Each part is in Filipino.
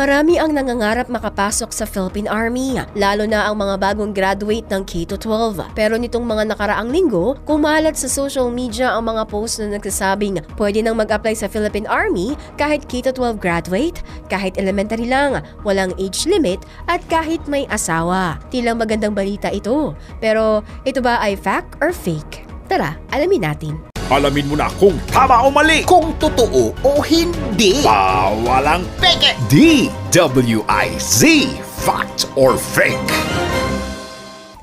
Marami ang nangangarap makapasok sa Philippine Army, lalo na ang mga bagong graduate ng K-12. Pero nitong mga nakaraang linggo, kumalat sa social media ang mga post na nagsasabing pwede nang mag-apply sa Philippine Army kahit K-12 graduate, kahit elementary lang, walang age limit, at kahit may asawa. Tilang magandang balita ito. Pero ito ba ay fact or fake? Tara, alamin natin. Alamin mo na kung tama o mali. Kung totoo o hindi. Bawalang Peke! DWIZ, fact or fake.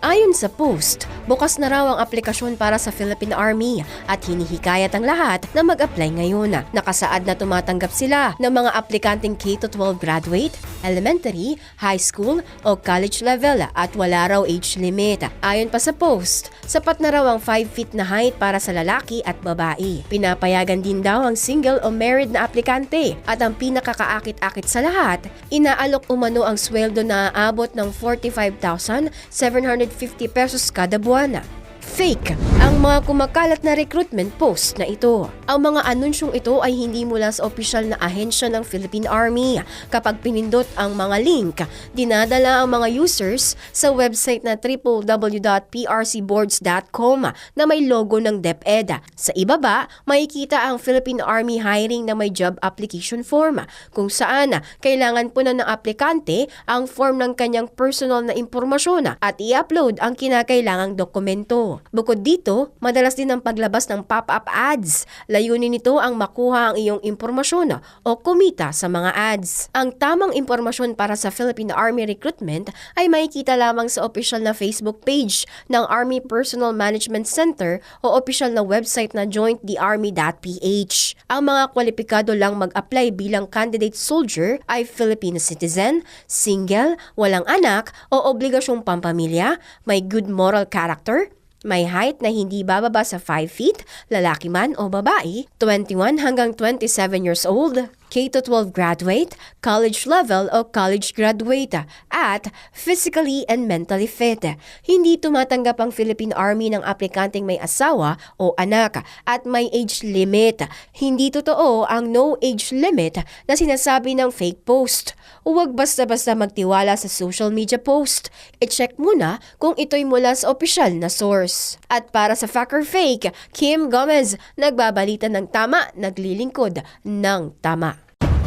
Ayon sa post, bukas na raw ang aplikasyon para sa Philippine Army at hinihikayat ang lahat na mag-apply ngayon. Nakasaad na tumatanggap sila ng mga aplikanteng K-12 graduate, elementary, high school o college level at wala raw age limit. Ayon pa sa post, sapat na raw ang 5 feet na height para sa lalaki at babae. Pinapayagan din daw ang single o married na aplikante at ang pinakakaakit-akit sa lahat, inaalok umano ang sweldo na aabot ng 45,750 pesos kada buwan. Fake ang mga kumakalat na recruitment post na ito. Ang mga anunsyong ito ay hindi mula sa opisyal na ahensya ng Philippine Army. Kapag pinindot ang mga link, dinadala ang mga users sa website na www.prcboards.com na may logo ng DepEd. Sa ibaba, makikita ang Philippine Army hiring na may job application form, kung saan kailangan po ng aplikante ang form ng kanyang personal na impormasyon at i-upload ang kinakailangang dokumento. Bukod dito, madalas din ang paglabas ng pop-up ads. Layunin nito ang makuha ang iyong impormasyon o kumita sa mga ads. Ang tamang impormasyon para sa Philippine Army recruitment ay makikita lamang sa opisyal na Facebook page ng Army Personnel Management Center o opisyal na website na jointhearmy.ph. Ang mga kwalipikado lang mag-apply bilang candidate soldier ay Filipino citizen, single, walang anak o obligasyong pampamilya, may good moral character, may height na hindi bababa sa 5 feet, lalaki man o babae, 21 hanggang 27 years old, K-12 graduate, college level o college graduate, at physically and mentally fit. Hindi tumatanggap ang Philippine Army ng aplikanteng may asawa o anak at may age limit. Hindi totoo ang no age limit na sinasabi ng fake post. Huwag basta-basta magtiwala sa social media post. I-check muna kung ito'y mula sa opisyal na source. At para sa fact or fake, Kim Gomez, nagbabalita ng tama, naglilingkod ng tama.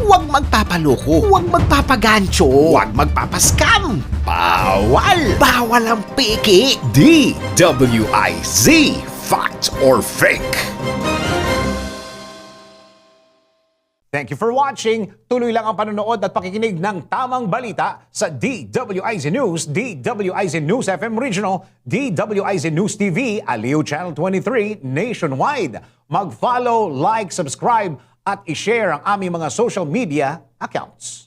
Huwag magpapaloko. Huwag magpapagancho. Huwag magpapascam. Bawal! Bawal ang peke! DWIZ, fact or fake. Thank you for watching. Tuloy lang ang panonood at pakikinig ng tamang balita sa DWIZ News, DWIZ News FM Regional, DWIZ News TV, Aliw Channel 23, nationwide. Mag-follow, like, subscribe, at i-share ang aming mga social media accounts.